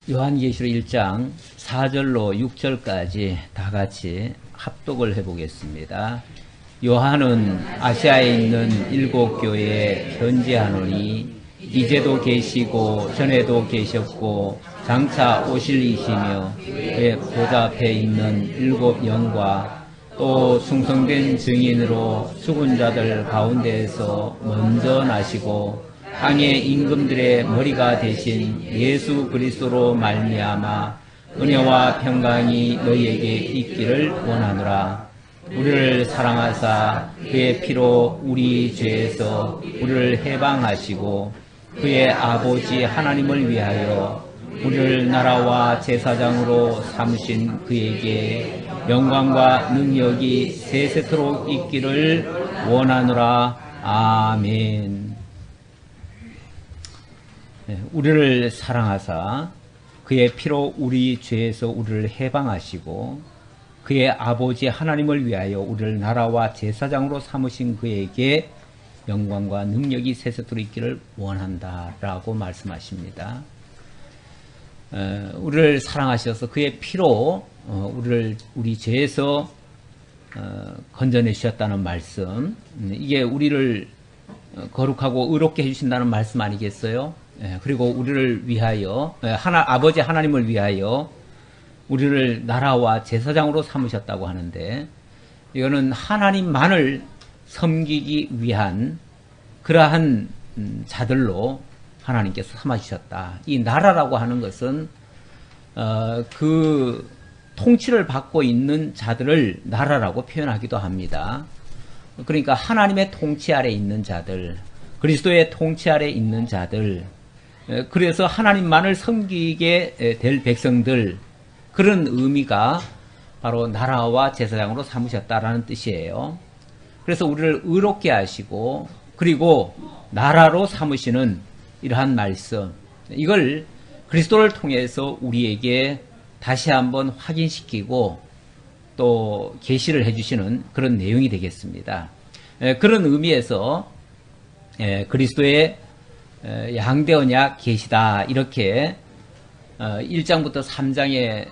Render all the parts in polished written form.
요한계시록 1장 4절로 6절까지 다 같이 합독을 해보겠습니다. 요한은 아시아에 있는 7 교회에 편지하노니 이제도 계시고 전에도 계셨고 장차 오실 이시며 그의 보좌 앞에 있는 7 영과 또 충성된 증인으로 죽은 자들 가운데에서 먼저 나시고 땅의 임금들의 머리가 되신 예수 그리스도로 말미암아 은혜와 평강이 너희에게 있기를 원하노라. 우리를 사랑하사 그의 피로 우리 죄에서 우리를 해방하시고 그의 아버지 하나님을 위하여 우리를 나라와 제사장으로 삼으신 그에게 영광과 능력이 세세토록 있기를 원하노라. 아멘. 우리를 사랑하사 그의 피로 우리 죄에서 우리를 해방하시고 그의 아버지 하나님을 위하여 우리를 나라와 제사장으로 삼으신 그에게 영광과 능력이 세세토록 있기를 원한다라고 말씀하십니다. 우리를 사랑하셔서 그의 피로 우리 죄에서 건져내 주셨다는 말씀, 이게 우리를 거룩하고 의롭게 해주신다는 말씀 아니겠어요? 그리고 우리를 위하여 아버지 하나님을 위하여 우리를 나라와 제사장으로 삼으셨다고 하는데, 이거는 하나님만을 섬기기 위한 그러한 자들로 하나님께서 삼아주셨다. 이 나라라고 하는 것은 그 통치를 받고 있는 자들을 나라라고 표현하기도 합니다. 그러니까 하나님의 통치 아래 있는 자들, 그리스도의 통치 아래 있는 자들, 그래서 하나님만을 섬기게 될 백성들, 그런 의미가 바로 나라와 제사장으로 삼으셨다라는 뜻이에요. 그래서 우리를 의롭게 하시고 그리고 나라로 삼으시는 이러한 말씀, 이걸 그리스도를 통해서 우리에게 다시 한번 확인시키고 또 계시를 해주시는 그런 내용이 되겠습니다. 그런 의미에서 그리스도의 양대 언약 계시다, 이렇게 1장부터 3장의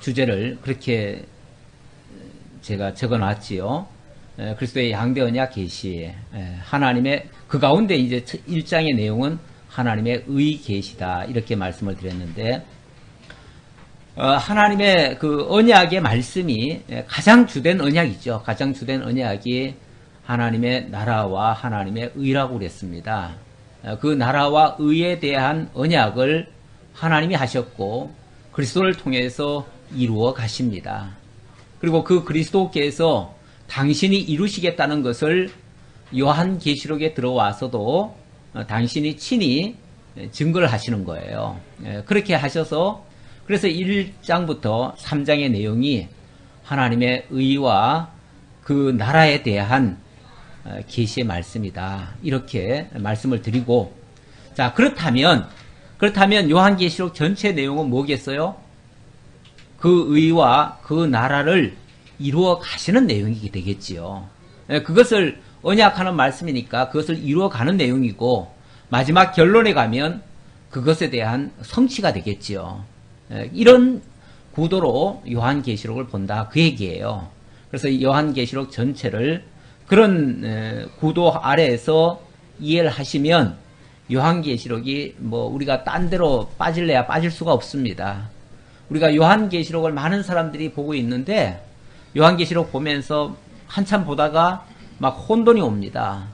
주제를 그렇게 제가 적어놨지요. 그리스도의 양대 언약 계시, 하나님의 그 가운데 이제 1장의 내용은 하나님의 의 계시다, 이렇게 말씀을 드렸는데, 하나님의 그 언약의 말씀이 가장 주된 언약이죠. 가장 주된 언약이 하나님의 나라와 하나님의 의라고 그랬습니다. 그 나라와 의에 대한 언약을 하나님이 하셨고 그리스도를 통해서 이루어 가십니다. 그리고 그 그리스도께서 당신이 이루시겠다는 것을 요한계시록에 들어와서도 당신이 친히 증거를 하시는 거예요. 그렇게 하셔서 그래서 1장부터 3장의 내용이 하나님의 의와 그 나라에 대한 계시의 말씀이다, 이렇게 말씀을 드리고, 자, 그렇다면 요한계시록 전체 내용은 뭐겠어요? 그 의와 그 나라를 이루어 가시는 내용이 되겠지요. 그것을 언약하는 말씀이니까 그것을 이루어 가는 내용이고, 마지막 결론에 가면 그것에 대한 성취가 되겠지요. 이런 구도로 요한계시록을 본다, 그 얘기예요. 그래서 요한계시록 전체를 그런 구도 아래에서 이해를 하시면 요한계시록이 뭐 우리가 딴 데로 빠질래야 빠질 수가 없습니다. 우리가 요한계시록을 많은 사람들이 보고 있는데 요한계시록 보면서 한참 보다가 막 혼돈이 옵니다.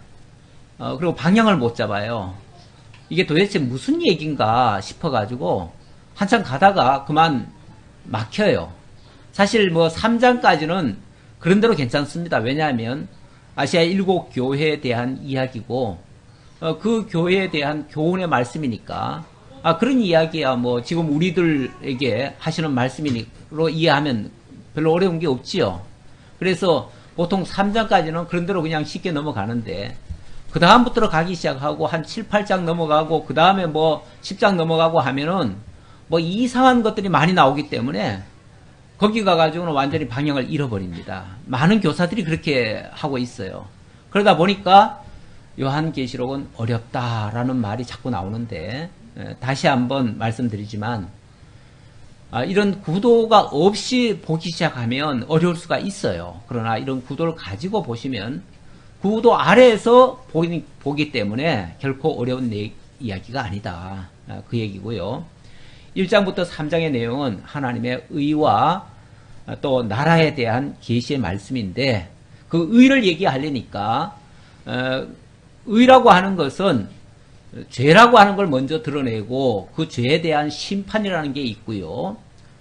그리고 방향을 못 잡아요. 이게 도대체 무슨 얘기인가 싶어가지고 한참 가다가 그만 막혀요. 사실 뭐 3장까지는 그런 대로 괜찮습니다. 왜냐하면 아시아 7 교회에 대한 이야기고 그 교회에 대한 교훈의 말씀이니까, 그런 이야기야 뭐 지금 우리들에게 하시는 말씀으로 이해하면 별로 어려운 게 없지요. 그래서 보통 3장까지는 그런 대로 그냥 쉽게 넘어가는데, 그 다음부터 가기 시작하고 한 7, 8장 넘어가고 그 다음에 뭐 10장 넘어가고 하면은 뭐 이상한 것들이 많이 나오기 때문에 거기 가가지고는 완전히 방향을 잃어버립니다. 많은 교사들이 그렇게 하고 있어요. 그러다 보니까 요한계시록은 어렵다라는 말이 자꾸 나오는데, 다시 한번 말씀드리지만 이런 구도가 없이 보기 시작하면 어려울 수가 있어요. 그러나 이런 구도를 가지고 보시면 구도 아래에서 보기 때문에 결코 어려운 이야기가 아니다. 그 얘기고요. 1장부터 3장의 내용은 하나님의 의와 또 나라에 대한 계시의 말씀인데, 그 의를 얘기하려니까 의라고 하는 것은 죄라고 하는 걸 먼저 드러내고 그 죄에 대한 심판이라는 게 있고요.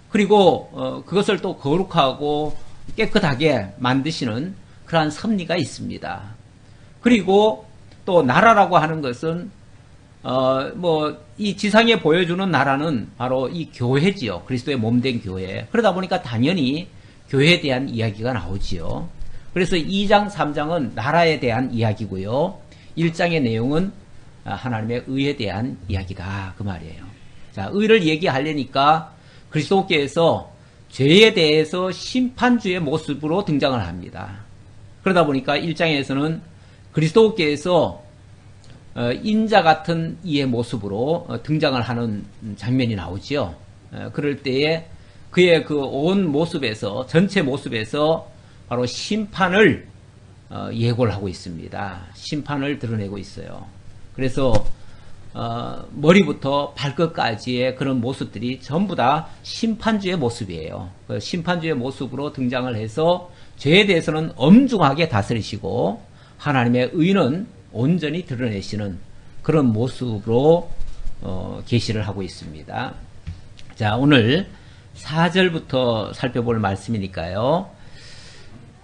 그리고 그것을 또 거룩하고 깨끗하게 만드시는 그러한 섭리가 있습니다. 그리고 또 나라라고 하는 것은 이 지상에 보여주는 나라는 바로 이 교회지요. 그리스도의 몸된 교회. 그러다 보니까 당연히 교회에 대한 이야기가 나오지요. 그래서 2장, 3장은 나라에 대한 이야기고요. 1장의 내용은 하나님의 의에 대한 이야기다. 그 말이에요. 자, 의를 얘기하려니까 그리스도께서 죄에 대해서 심판주의 모습으로 등장을 합니다. 그러다 보니까 1장에서는 그리스도께서 인자 같은 이의 모습으로 등장을 하는 장면이 나오지요. 그럴 때에 그의 그 온 모습에서, 전체 모습에서 바로 심판을 예고를 하고 있습니다. 심판을 드러내고 있어요. 그래서 머리부터 발끝까지의 그런 모습들이 전부 다 심판주의 모습이에요. 그 심판주의 모습으로 등장을 해서 죄에 대해서는 엄중하게 다스리시고 하나님의 의는 온전히 드러내시는 그런 모습으로 계시를 하고 있습니다. 자, 오늘 4절부터 살펴볼 말씀이니까요.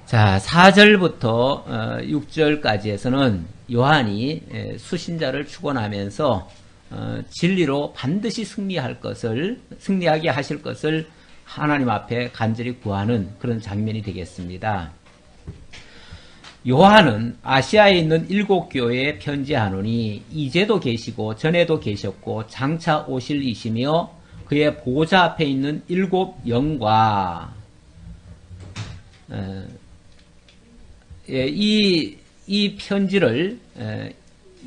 자, 4절부터 6절까지에서는 요한이 수신자를 축원하면서 진리로 반드시 승리하게 하실 것을 하나님 앞에 간절히 구하는 그런 장면이 되겠습니다. 요한은 아시아에 있는 7교회에 편지하노니 이제도 계시고 전에도 계셨고 장차 오실 이시며 그의 보좌 앞에 있는 7 영과 이 편지를,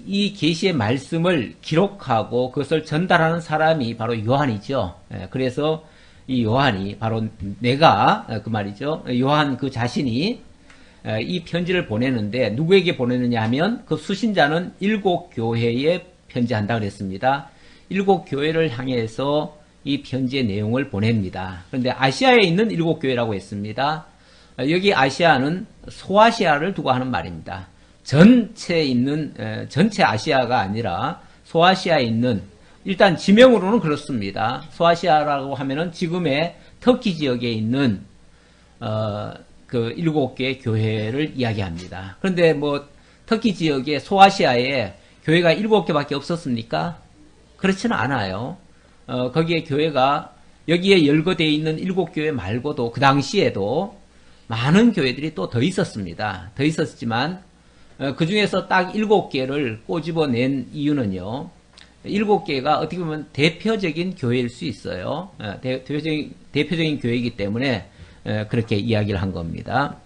이 계시의 말씀을 기록하고 그것을 전달하는 사람이 바로 요한이죠. 그래서 이 요한이 바로 내가 그 말이죠. 요한 그 자신이 이 편지를 보내는데 누구에게 보내느냐 하면 그 수신자는 7교회에 편지한다 그랬습니다. 7교회를 향해서 이 편지의 내용을 보냅니다. 그런데 아시아에 있는 7교회라고 했습니다. 여기 아시아는 소아시아를 두고 하는 말입니다. 전체 아시아가 아니라 소아시아에 있는, 일단 지명으로는 그렇습니다. 소아시아라고 하면은 지금의 터키 지역에 있는 그 7개의 교회를 이야기합니다. 그런데 터키 지역에 소아시아에 교회가 7개밖에 없었습니까? 그렇지는 않아요. 거기에 교회가 여기에 열거되어 있는 7교회 말고도 그 당시에도 많은 교회들이 또 더 있었습니다. 더 있었지만 그 중에서 딱 7개를 꼬집어낸 이유는요. 7개가 어떻게 보면 대표적인 교회일 수 있어요. 대표적인 교회이기 때문에 그렇게 이야기를 한 겁니다.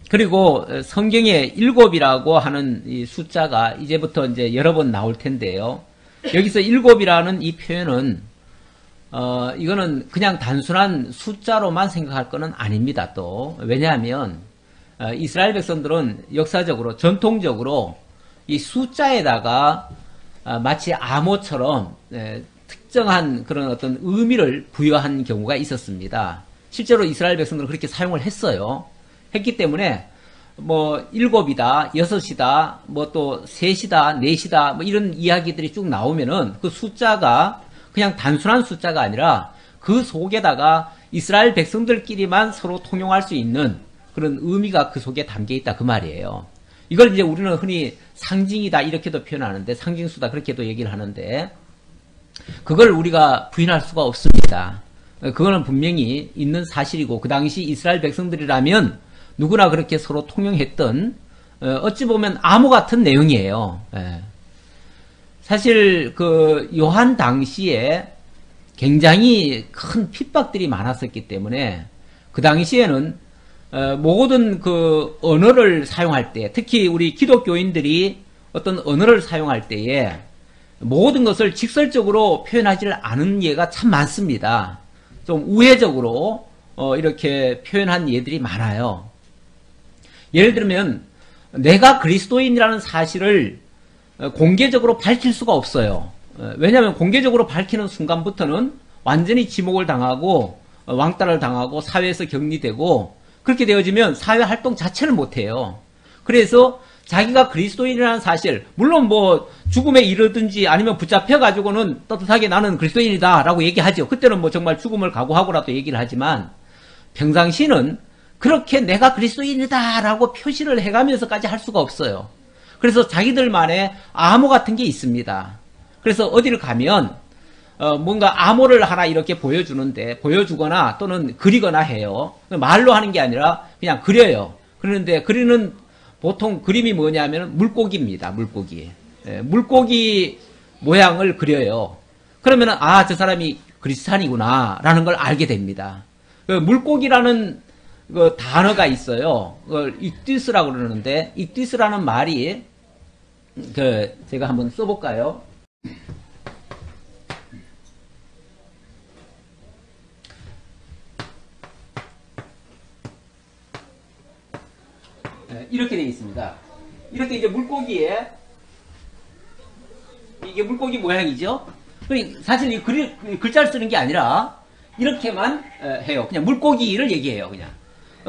그리고 성경에 7이라고 하는 이 숫자가 이제부터 이제 여러 번 나올 텐데요. 여기서 7이라는 이 표현은 이거는 그냥 단순한 숫자로만 생각할 거는 아닙니다. 또 왜냐하면 이스라엘 백성들은 역사적으로 전통적으로 이 숫자에다가 마치 암호처럼 특정한 그런 어떤 의미를 부여한 경우가 있었습니다. 실제로 이스라엘 백성들은 그렇게 사용을 했어요. 했기 때문에 7이다, 6이다, 또 3이다, 4이다, 이런 이야기들이 쭉 나오면은 그 숫자가 그냥 단순한 숫자가 아니라 그 속에다가 이스라엘 백성들끼리만 서로 통용할 수 있는 그런 의미가 그 속에 담겨 있다 그 말이에요. 이걸 이제 우리는 흔히 상징이다 이렇게도 표현하는데, 상징수다 그렇게도 얘기를 하는데, 그걸 우리가 부인할 수가 없습니다. 그거는 분명히 있는 사실이고, 그 당시 이스라엘 백성들이라면 누구나 그렇게 서로 통용했던 어찌 보면 암호 같은 내용이에요. 사실 그 요한 당시에 굉장히 큰 핍박들이 많았었기 때문에 그 당시에는 모든 그 언어를 사용할 때, 특히 우리 기독교인들이 어떤 언어를 사용할 때에 모든 것을 직설적으로 표현하지 않은 예가 참 많습니다. 좀 우회적으로 이렇게 표현한 예들이 많아요. 예를 들면 내가 그리스도인이라는 사실을 공개적으로 밝힐 수가 없어요. 왜냐하면 공개적으로 밝히는 순간부터는 완전히 지목을 당하고 왕따를 당하고 사회에서 격리되고 그렇게 되어지면 사회 활동 자체를 못해요. 그래서 자기가 그리스도인이라는 사실, 물론 뭐 죽음에 이르든지 아니면 붙잡혀가지고는 떳떳하게 나는 그리스도인이다 라고 얘기하죠. 그때는 뭐 정말 죽음을 각오하고라도 얘기를 하지만 평상시는 그렇게 내가 그리스도인이다 라고 표시를 해가면서까지 할 수가 없어요. 그래서 자기들만의 암호 같은 게 있습니다. 그래서 어디를 가면 뭔가 암호를 하나 이렇게 보여주거나 또는 그리거나 해요. 말로 하는 게 아니라 그냥 그려요. 그런데 그리는 보통 그림이 뭐냐면 물고기입니다. 물고기. 물고기 모양을 그려요. 그러면은 아, 저 사람이 그리스찬이구나 라는 걸 알게 됩니다. 물고기라는 그 단어가 있어요. 그걸 익디스라고 그러는데 익디스라는 말이 제가 한번 써볼까요? 이렇게 되어 있습니다. 이렇게 이제 물고기에 이게 물고기 모양이죠. 사실 이 글자를 쓰는 게 아니라 이렇게만 해요. 그냥 물고기를 얘기해요. 그냥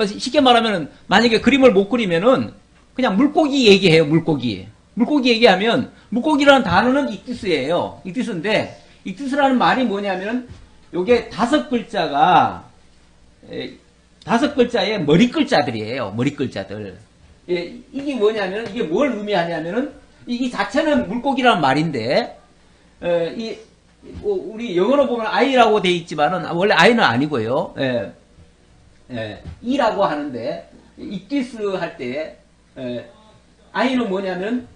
쉽게 말하면 만약에 그림을 못 그리면은 그냥 물고기 얘기해요. 물고기 얘기하면 물고기라는 단어는 익디스예요. 익디스인데 익디스라는 말이 뭐냐면 요게 5글자가 5글자의 머리 글자들이에요. 머리 글자들. 이게 뭐냐면 이게 뭘 의미하냐면은 이 자체는 물고기라는 말인데 우리 영어로 보면 I라고 돼 있지만은 원래 I는 아니고요. E라고 하는데 익디스 할 때 I는 뭐냐면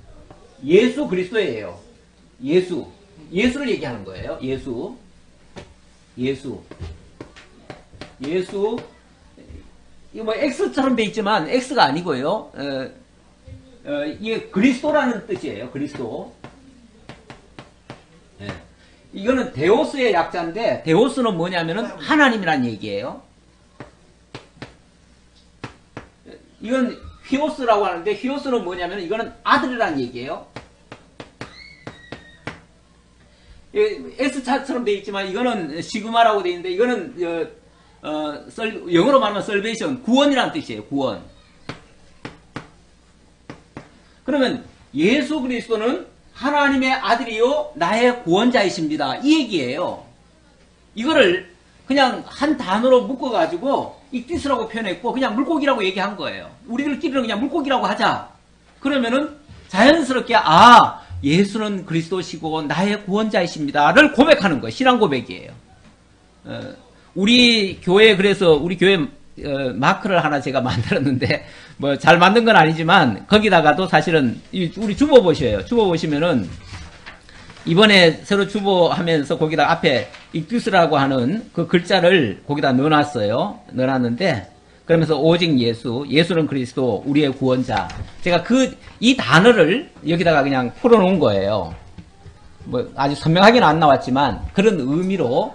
예수 그리스도예요. 예수를 얘기하는 거예요. 예수. 이거 뭐 X처럼 돼 있지만 X가 아니고요. 이게 그리스도라는 뜻이에요. 그리스도. 이거는 데오스의 약자인데 데오스는 뭐냐면은 하나님이란 얘기예요. 이건 휘오스라고 하는데 휘오스는 뭐냐면 이거는 아들이란 얘기예요. S차처럼 돼 있지만 이거는 시그마라고 돼 있는데 이거는 영어로 말하면 salvation, 구원이라는 뜻이에요. 구원. 그러면 예수 그리스도는 하나님의 아들이요 나의 구원자이십니다. 이 얘기예요. 이거를 그냥 한 단어로 묶어가지고 익디스라고 표현했고 그냥 물고기라고 얘기한 거예요. 우리들끼리는 그냥 물고기라고 하자. 그러면은 자연스럽게 예수는 그리스도시고 나의 구원자이십니다를 고백하는 거예요. 신앙 고백이에요. 우리 교회 그래서 우리 교회 마크를 하나 제가 만들었는데 뭐 잘 만든 건 아니지만 거기다가도 사실은 우리 주보 보셔요. 주보 보시면은 이번에 새로 주보하면서 거기다 앞에 익두스라고 하는 그 글자를 거기다 넣어놨어요. 넣어놨는데 그러면서 오직 예수는 그리스도 우리의 구원자. 제가 이 단어를 여기다가 그냥 풀어놓은 거예요. 뭐 아주 선명하게는 안 나왔지만 그런 의미로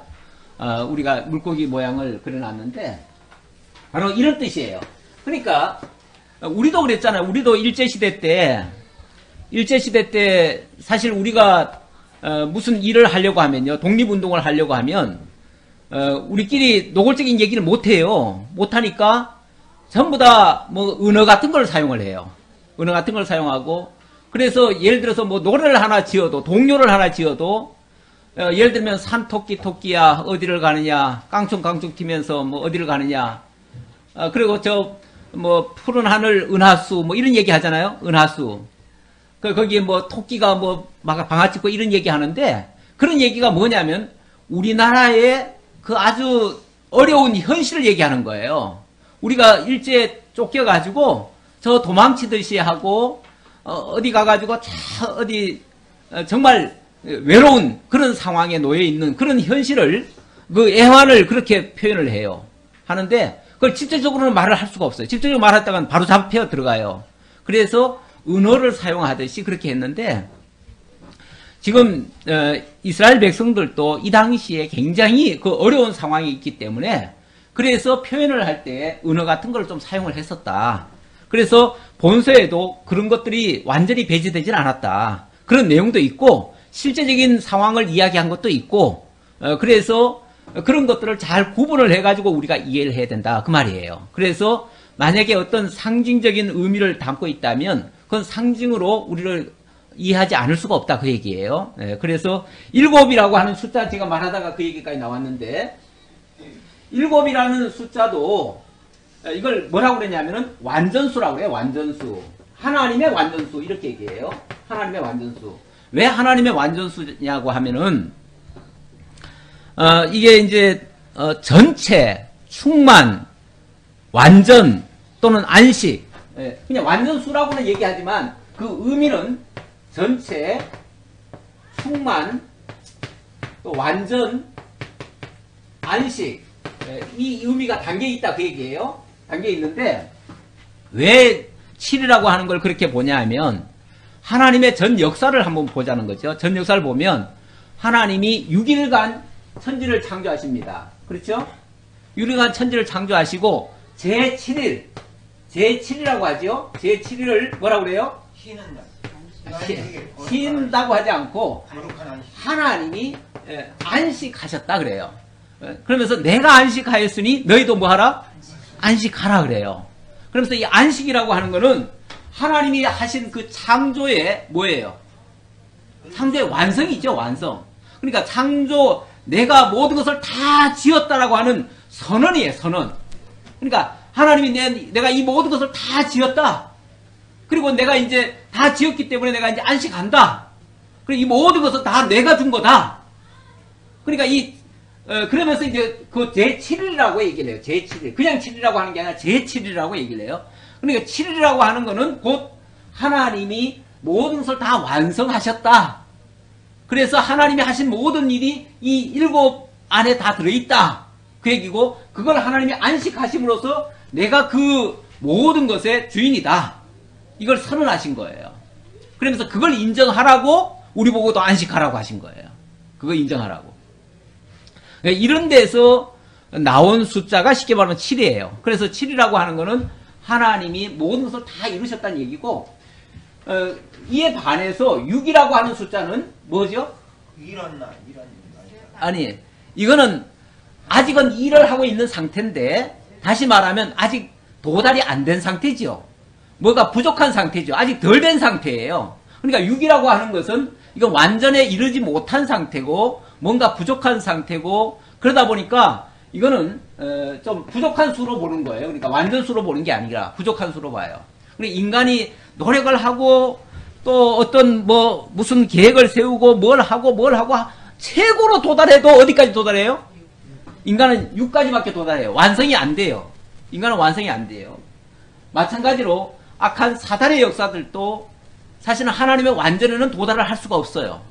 우리가 물고기 모양을 그려놨는데 바로 이런 뜻이에요. 그러니까 우리도 그랬잖아요. 우리도 일제시대 때 사실 우리가 무슨 일을 하려고 하면요. 독립운동을 하려고 하면 우리끼리 노골적인 얘기를 못해요. 못하니까 전부 다 뭐 은어 같은 걸 사용을 해요. 은어 같은 걸 사용하고 그래서 예를 들어서 뭐 노래를 하나 지어도 동요를 하나 지어도 예를 들면 산토끼야 어디를 가느냐 깡충깡충 튀면서 뭐 어디를 가느냐 그리고 뭐 푸른 하늘 은하수 뭐 이런 얘기 하잖아요. 은하수 거기에 뭐 토끼가 뭐 막 방아찍고 이런 얘기 하는데 그런 얘기가 뭐냐면 우리나라의 그 아주 어려운 현실을 얘기하는 거예요. 우리가 일제에 쫓겨가지고 저 도망치듯이 하고 어디 가가지고 정말 외로운 그런 상황에 놓여 있는 그런 현실을 그 애환을 그렇게 표현을 해요. 하는데 그걸 직접적으로는 말을 할 수가 없어요. 직접적으로 말했다간 바로 잡혀 들어가요. 그래서 은어를 사용하듯이 그렇게 했는데 지금 이스라엘 백성들도 이 당시에 굉장히 그 어려운 상황이 있기 때문에 그래서 표현을 할 때 언어 같은 걸 좀 사용을 했었다. 그래서 본서에도 그런 것들이 완전히 배제되진 않았다. 그런 내용도 있고 실제적인 상황을 이야기한 것도 있고 그래서 그런 것들을 잘 구분을 해가지고 우리가 이해를 해야 된다 그 말이에요. 그래서 만약에 어떤 상징적인 의미를 담고 있다면 그건 상징으로 우리를 이해하지 않을 수가 없다 그 얘기예요. 그래서 7이라고 하는 숫자 제가 말하다가 그 얘기까지 나왔는데 7이라는 숫자도 이걸 뭐라고 그랬냐면은 완전수라고 그래요. 완전수. 하나님의 완전수 이렇게 얘기해요. 하나님의 완전수. 왜 하나님의 완전수냐고 하면은 이게 이제 전체, 충만, 완전 또는 안식 그냥 완전수라고는 얘기하지만 그 의미는 전체, 충만, 또 완전, 안식 이 의미가 담겨 있다 그 얘기예요. 담겨 있는데 왜 7이라고 하는 걸 그렇게 보냐 하면 하나님의 전 역사를 한번 보자는 거죠. 전 역사를 보면 하나님이 6일간 천지를 창조하십니다. 그렇죠? 6일간 천지를 창조하시고 제7일 제7이라고 하죠. 제7일을 뭐라고 그래요? 쉰다고 하지 않고 하나님이 안식하셨다 그래요. 그러면서 내가 안식하였으니 너희도 뭐하라? 안식하라 그래요. 그러면서 이 안식이라고 하는 거는 하나님이 하신 그 창조의 뭐예요? 창조의 완성이죠. 완성. 그러니까 창조 내가 모든 것을 다 지었다라고 하는 선언이에요. 선언. 그러니까 하나님이 내가 이 모든 것을 다 지었다. 그리고 내가 이제 다 지었기 때문에 내가 이제 안식한다. 그리고 이 모든 것은 다 내가 준 거다. 그러니까 그러면서 이제 그 제7일이라고 얘기를 해요. 제7일. 그냥 7일이라고 하는 게 아니라 제7일이라고 얘기를 해요. 그러니까 7일이라고 하는 거는 곧 하나님이 모든 것을 다 완성하셨다. 그래서 하나님이 하신 모든 일이 이 7 안에 다 들어있다. 그 얘기고 그걸 하나님이 안식하심으로써 내가 그 모든 것의 주인이다. 이걸 선언하신 거예요. 그러면서 그걸 인정하라고 우리 보고도 안식하라고 하신 거예요. 그거 인정하라고. 이런 데서 나온 숫자가 쉽게 말하면 7이에요. 그래서 7이라고 하는 거는 하나님이 모든 것을 다 이루셨다는 얘기고 이에 반해서 6이라고 하는 숫자는 뭐죠? 아니 이거는 아직은 일을 하고 있는 상태인데 다시 말하면 아직 도달이 안 된 상태죠. 뭐가 부족한 상태죠. 아직 덜 된 상태예요. 그러니까 6이라고 하는 것은 이건 완전에 이르지 못한 상태고 뭔가 부족한 상태고 그러다 보니까 이거는 좀 부족한 수로 보는 거예요. 그러니까 완전 수로 보는 게 아니라 부족한 수로 봐요. 그러니까 인간이 노력을 하고 또 어떤 무슨 계획을 세우고 뭘 하고 최고로 도달해도 어디까지 도달해요? 인간은 6까지밖에 도달해요. 완성이 안 돼요. 인간은 완성이 안 돼요. 마찬가지로 악한 사단의 역사들도 사실은 하나님의 완전에는 도달을 할 수가 없어요.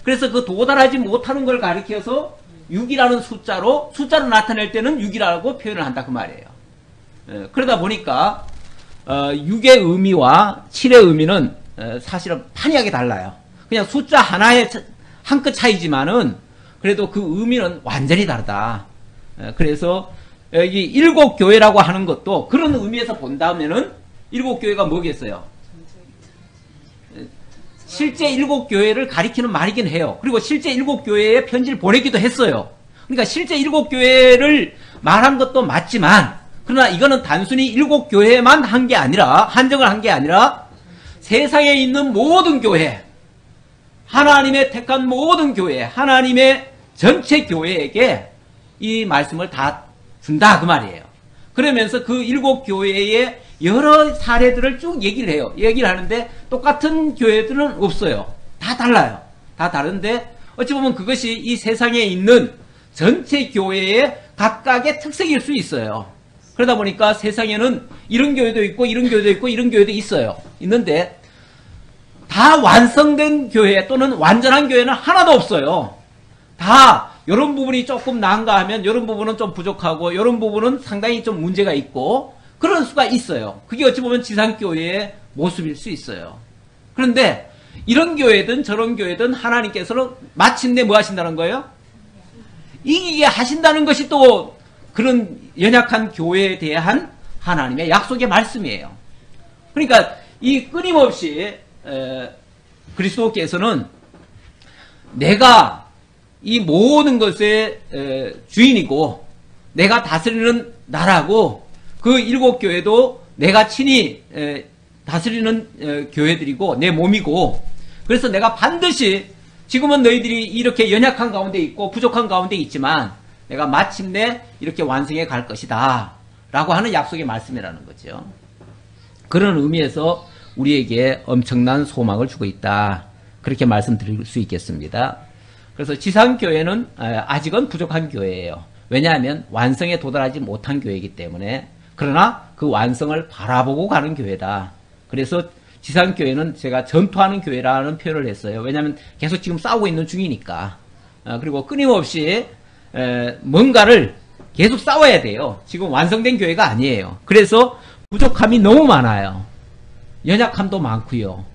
그래서 그 도달하지 못하는 걸 가리켜서 6이라는 숫자로 나타낼 때는 6이라고 표현을 한다 그 말이에요. 그러다 보니까 6의 의미와 7의 의미는 사실은 판이하게 달라요. 그냥 숫자 하나의 한 끗 차이지만은 그래도 그 의미는 완전히 다르다. 그래서 여기 7교회라고 하는 것도 그런 의미에서 본다면은 7교회가 뭐겠어요? 실제 7교회를 가리키는 말이긴 해요. 그리고 실제 7교회에 편지를 보내기도 했어요. 그러니까 실제 7교회를 말한 것도 맞지만 그러나 이거는 단순히 7교회만 한 게 아니라 한정을 한 게 아니라 세상에 있는 모든 교회 하나님의 택한 모든 교회 하나님의 전체 교회에게 이 말씀을 다 준다 그 말이에요. 그러면서 그 7교회의 여러 사례들을 쭉 얘기를 해요. 얘기를 하는데 똑같은 교회들은 없어요. 다 달라요. 다 다른데 어찌 보면 그것이 이 세상에 있는 전체 교회의 각각의 특색일 수 있어요. 그러다 보니까 세상에는 이런 교회도 있고 이런 교회도 있고 이런 교회도 있어요. 있는데 다 완성된 교회 또는 완전한 교회는 하나도 없어요. 다 이런 부분이 조금 나은가 하면 이런 부분은 좀 부족하고 이런 부분은 상당히 좀 문제가 있고 그럴 수가 있어요. 그게 어찌 보면 지상교회의 모습일 수 있어요. 그런데 이런 교회든 저런 교회든 하나님께서는 마침내 뭐 하신다는 거예요? 이기게 하신다는 것이 또 그런 연약한 교회에 대한 하나님의 약속의 말씀이에요. 그러니까 이 끊임없이 그리스도께서는 내가 이 모든 것의 주인이고 내가 다스리는 나라고 그 7교회도 내가 친히 다스리는 교회들이고 내 몸이고 그래서 내가 반드시 지금은 너희들이 이렇게 연약한 가운데 있고 부족한 가운데 있지만 내가 마침내 이렇게 완성해 갈 것이다 라고 하는 약속의 말씀이라는 거죠. 그런 의미에서 우리에게 엄청난 소망을 주고 있다. 그렇게 말씀드릴 수 있겠습니다. 그래서 지상교회는 아직은 부족한 교회예요. 왜냐하면 완성에 도달하지 못한 교회이기 때문에 그러나 그 완성을 바라보고 가는 교회다. 그래서 지상교회는 제가 전투하는 교회라는 표현을 했어요. 왜냐하면 계속 지금 싸우고 있는 중이니까. 그리고 끊임없이 뭔가를 계속 싸워야 돼요. 지금 완성된 교회가 아니에요. 그래서 부족함이 너무 많아요. 연약함도 많고요.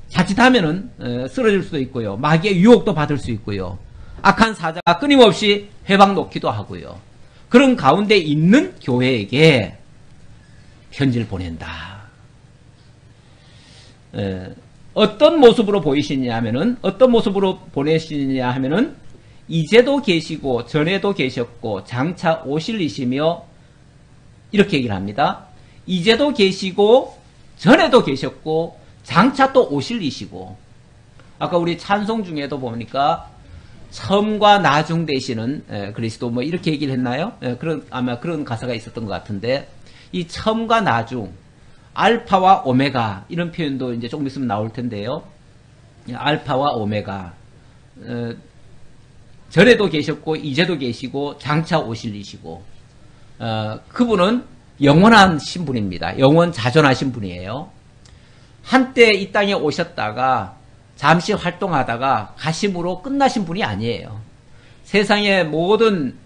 자칫하면은 쓰러질 수도 있고요. 마귀의 유혹도 받을 수 있고요. 악한 사자가 끊임없이 회방 놓기도 하고요. 그런 가운데 있는 교회에게 편지를 보낸다. 어떤 모습으로 보이시냐 하면은 어떤 모습으로 보내시냐 하면은 이제도 계시고 전에도 계셨고 장차 오실 이시며 이렇게 얘기를 합니다. 이제도 계시고 전에도 계셨고 장차 또 오실 이시고 아까 우리 찬송 중에도 보니까 처음과 나중 되시는 그리스도 뭐 이렇게 얘기를 했나요? 아마 그런 가사가 있었던 것 같은데 이 처음과 나중 알파와 오메가 이런 표현도 이제 조금 있으면 나올 텐데요. 알파와 오메가 전에도 계셨고 이제도 계시고 장차 오실 이시고 그분은 영원한 신분입니다. 영원 자존하신 분이에요. 한때 이 땅에 오셨다가 잠시 활동하다가 가심으로 끝나신 분이 아니에요. 세상에 모든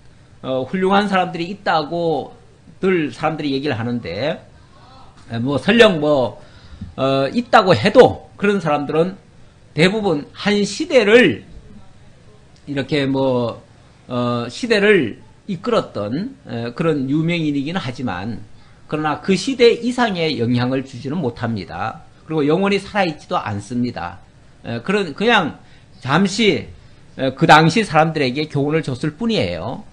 훌륭한 사람들이 있다고 늘 사람들이 얘기를 하는데 뭐 설령 있다고 해도 그런 사람들은 대부분 한 시대를 이렇게 시대를 이끌었던 그런 유명인이기는 하지만 그러나 그 시대 이상의 영향을 주지는 못합니다. 그리고 영원히 살아있지도 않습니다. 그냥 잠시 그 당시 사람들에게 교훈을 줬을 뿐이에요.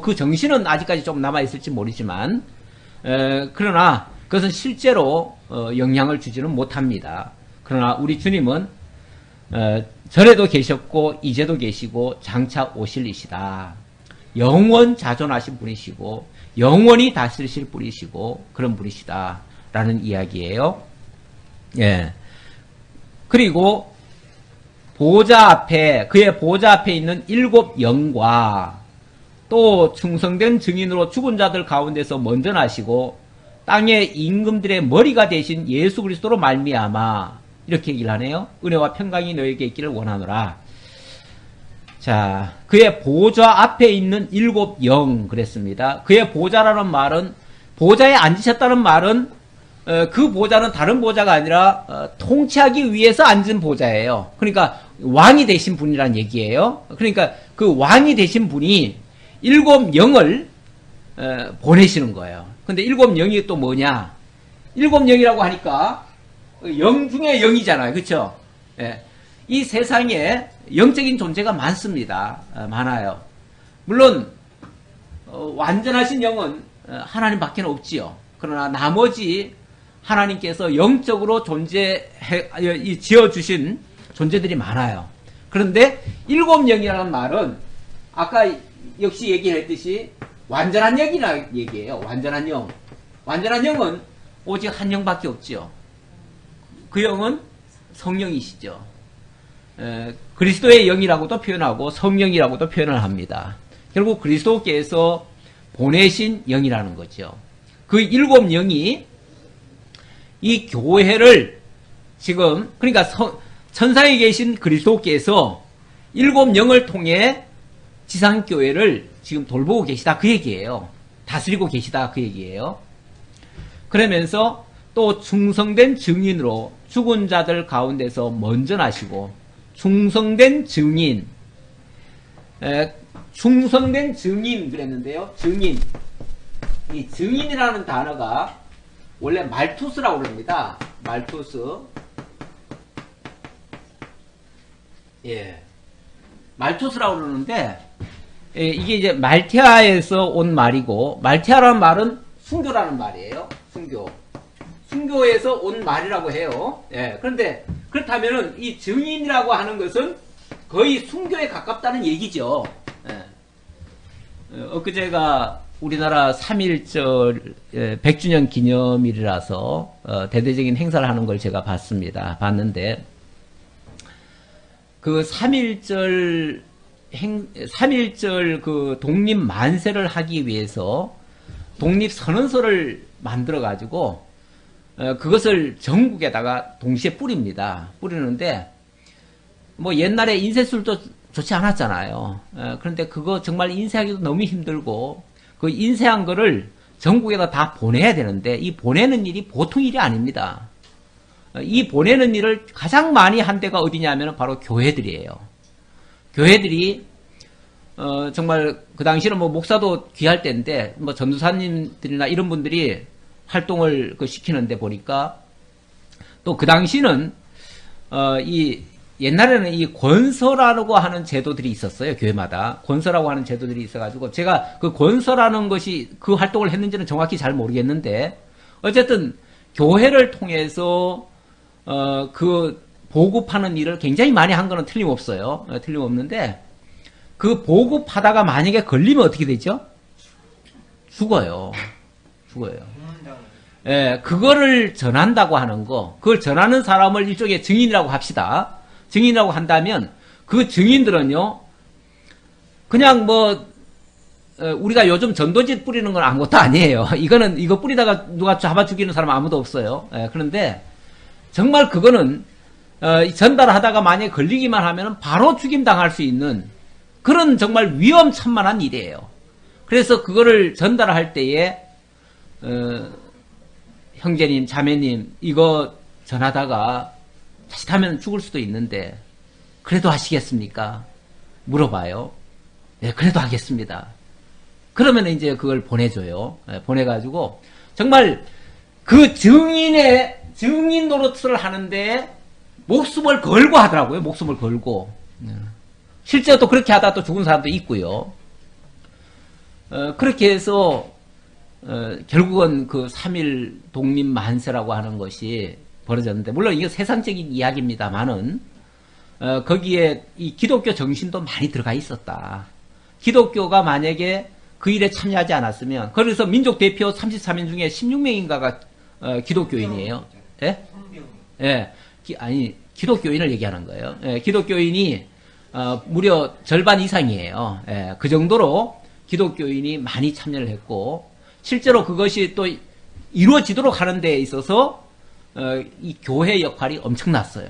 그 정신은 아직까지 좀 남아있을지 모르지만 그러나 그것은 실제로 영향을 주지는 못합니다. 그러나 우리 주님은 전에도 계셨고 이제도 계시고 장차 오실 이시다. 영원 자존하신 분이시고 영원히 다스리실 분이시고 그런 분이시다 라는 이야기예요. 예. 그리고 보좌 앞에 그의 보좌 앞에 있는 7 영과 또 충성된 증인으로 죽은 자들 가운데서 먼저 나시고 땅의 임금들의 머리가 되신 예수 그리스도로 말미암아 이렇게 얘기를 하네요. 은혜와 평강이 너에게 있기를 원하노라. 자, 그의 보좌 앞에 있는 7 영 그랬습니다. 그의 보좌라는 말은 보좌에 앉으셨다는 말은 그 보좌는 다른 보좌가 아니라 통치하기 위해서 앉은 보좌예요. 그러니까 왕이 되신 분이란 얘기예요. 그러니까 그 왕이 되신 분이 7 영을 보내시는 거예요. 근데 7 영이 또 뭐냐? 7 영이라고 하니까 영 중에 영이잖아요. 그렇죠? 예. 이 세상에 영적인 존재가 많습니다. 많아요. 물론 완전하신 영은 하나님밖에 없지요. 그러나 나머지 하나님께서 영적으로 지어주신 존재들이 많아요. 그런데 7 영이라는 말은 아까 역시 얘기했듯이 완전한 영이라 얘기해요. 완전한 영. 완전한 영은 오직 한 영밖에 없지요. 그 영은 성령이시죠. 그리스도의 영이라고도 표현하고 성령이라고도 표현을 합니다. 결국 그리스도께서 보내신 영이라는 거죠. 그 7 영이 이 교회를 지금 그러니까 천상에 계신 그리스도께서 7 영을 통해 지상교회를 지금 돌보고 계시다 그 얘기예요. 다스리고 계시다 그 얘기예요. 그러면서 또 충성된 증인으로 죽은 자들 가운데서 먼저 나시고 충성된 증인, 충성된 증인 그랬는데요. 증인. 이 증인이라는 단어가 원래 말투스라고 그럽니다. 말투스. 예. 말투스라고 그러는데, 이게 이제 말티아에서 온 말이고, 말티아라는 말은 순교라는 말이에요. 순교. 순교에서 온 말이라고 해요. 예. 그런데, 그렇다면은 이 증인이라고 하는 것은 거의 순교에 가깝다는 얘기죠. 예. 엊그제가 우리나라 3.1절 100주년 기념일이라서 대대적인 행사를 하는 걸 제가 봤는데 그 3.1절 그 독립 만세를 하기 위해서 독립선언서를 만들어 가지고 그것을 전국에다가 동시에 뿌립니다. 뿌리는데 뭐 옛날에 인쇄술도 좋지 않았잖아요. 그런데 그거 정말 인쇄하기도 너무 힘들고 그 인쇄한 거를 전국에다 다 보내야 되는데 이 보내는 일이 보통 일이 아닙니다. 이 보내는 일을 가장 많이 한 데가 어디냐면 바로 교회들이에요. 교회들이 정말 그 당시는 뭐 목사도 귀할 때인데 뭐 전도사님들이나 이런 분들이 활동을 시키는데 보니까 또 그 당시는 옛날에는 이 권서라고 하는 제도들이 있었어요. 교회마다 권서라고 하는 제도들이 있어가지고 제가 그 권서라는 것이 그 활동을 했는지는 정확히 잘 모르겠는데 어쨌든 교회를 통해서 그 보급하는 일을 굉장히 많이 한 거는 틀림없어요. 틀림없는데 그 보급하다가 만약에 걸리면 어떻게 되죠? 죽어요. 예, 그거를 전한다고 하는 거, 그걸 전하는 사람을 일종의 증인이라고 합시다. 증인이라고 한다면 그 증인들은요 그냥 뭐 우리가 요즘 전도지 뿌리는 건 아무것도 아니에요. 이거 뿌리다가 누가 잡아 죽이는 사람 아무도 없어요. 그런데 정말 그거는 전달하다가 만약에 걸리기만 하면 바로 죽임 당할 수 있는 그런 정말 위험천만한 일이에요. 그래서 그거를 전달할 때에 형제님, 자매님 이거 전하다가 자칫하면 죽을 수도 있는데 그래도 하시겠습니까? 물어봐요. 네, 그래도 하겠습니다. 그러면 이제 그걸 보내줘요. 보내가지고 정말 그 증인 노릇을 하는데 목숨을 걸고 하더라고요. 목숨을 걸고. 실제로 또 그렇게 하다 또 죽은 사람도 있고요. 그렇게 해서 결국은 그 3.1 독립 만세라고 하는 것이 벌어졌는데 물론 이게 세상적인 이야기입니다만은 거기에 이 기독교 정신도 많이 들어가 있었다. 기독교가 만약에 그 일에 참여하지 않았으면 그래서 민족 대표 33인 중에 16명인가가 기독교인이에요. 예? 예. 아니 기독교인을 얘기하는 거예요. 예, 기독교인이 무려 절반 이상이에요. 예, 그 정도로 기독교인이 많이 참여를 했고 실제로 그것이 또 이루어지도록 하는 데에 있어서 이 교회 역할이 엄청났어요.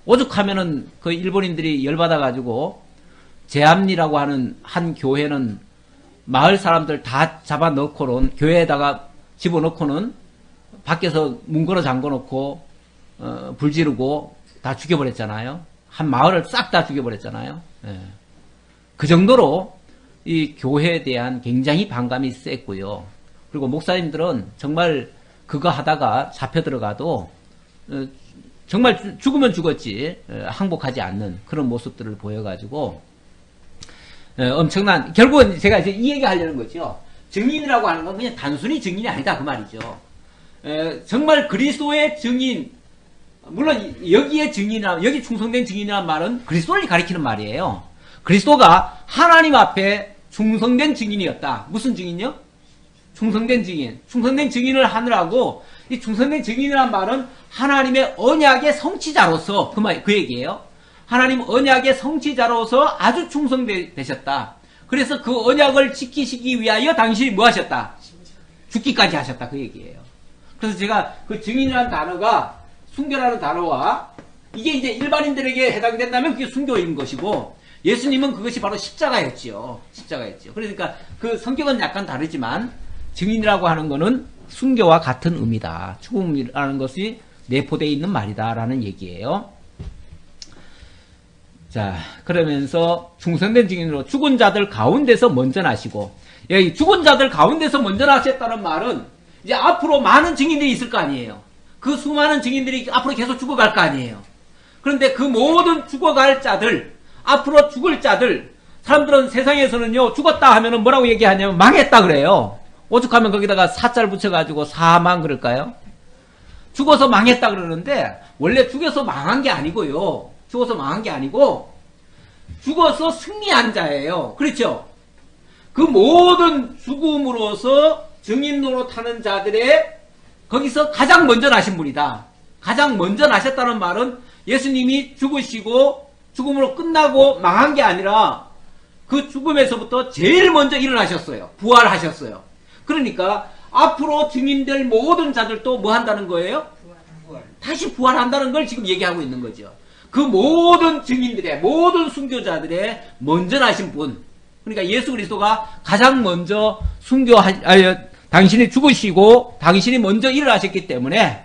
오죽하면은 그 일본인들이 열받아가지고 제암리라고 하는 한 교회는 마을 사람들 다 잡아넣고는 교회에다가 집어넣고는 밖에서 문 걸어 잠궈놓고 불 지르고 다 죽여버렸잖아요. 한 마을을 싹 다 죽여버렸잖아요. 예. 그 정도로 이 교회에 대한 굉장히 반감이 셌고요. 그리고 목사님들은 정말 그거 하다가 잡혀 들어가도 정말 죽으면 죽었지 항복하지 않는 그런 모습들을 보여가지고 엄청난 결국은 제가 이제 이 얘기 하려는 거죠. 증인이라고 하는 건 그냥 단순히 증인이 아니다 그 말이죠. 정말 그리스도의 증인 물론 여기에 증인이라 여기 충성된 증인이라는 말은 그리스도를 가리키는 말이에요. 그리스도가 하나님 앞에 충성된 증인이었다. 무슨 증인이요? 충성된 증인. 충성된 증인을 하느라고 이 충성된 증인이란 말은 하나님의 언약의 성취자로서 그 얘기예요. 하나님 언약의 성취자로서 아주 충성되셨다. 그래서 그 언약을 지키시기 위하여 당신이 뭐 하셨다? 죽기까지 하셨다. 그 얘기예요. 그래서 제가 그 증인이라는 단어가 순교라는 단어와 이게 이제 일반인들에게 해당된다면 그게 순교인 것이고 예수님은 그것이 바로 십자가였지요. 십자가였지요. 그러니까 그 성격은 약간 다르지만 증인이라고 하는 거는 순교와 같은 의미다. 죽음이라는 것이 내포되어 있는 말이다라는 얘기예요. 자, 그러면서 충성된 증인으로 죽은 자들 가운데서 먼저 나시고, 여기 죽은 자들 가운데서 먼저 나셨다는 말은 이제 앞으로 많은 증인들이 있을 거 아니에요. 그 수많은 증인들이 앞으로 계속 죽어갈 거 아니에요. 그런데 그 모든 죽어갈 자들, 앞으로 죽을 자들, 사람들은 세상에서는요, 죽었다 하면은 뭐라고 얘기하냐면 망했다 그래요. 오죽하면 거기다가 사자를 붙여가지고 사망 그럴까요? 죽어서 망했다 그러는데, 원래 죽어서 망한 게 아니고요. 죽어서 망한 게 아니고, 죽어서 승리한 자예요. 그렇죠? 그 모든 죽음으로서 증인 노릇하는 자들의 거기서 가장 먼저 나신 분이다. 가장 먼저 나셨다는 말은 예수님이 죽으시고 죽음으로 끝나고 망한 게 아니라 그 죽음에서부터 제일 먼저 일어나셨어요. 부활하셨어요. 그러니까 앞으로 증인될 모든 자들도 뭐 한다는 거예요? 다시 부활한다는 걸 지금 얘기하고 있는 거죠. 그 모든 증인들의, 모든 순교자들의 먼저 나신 분, 그러니까 예수 그리스도가 가장 먼저 당신이 죽으시고 당신이 먼저 일어나셨기 때문에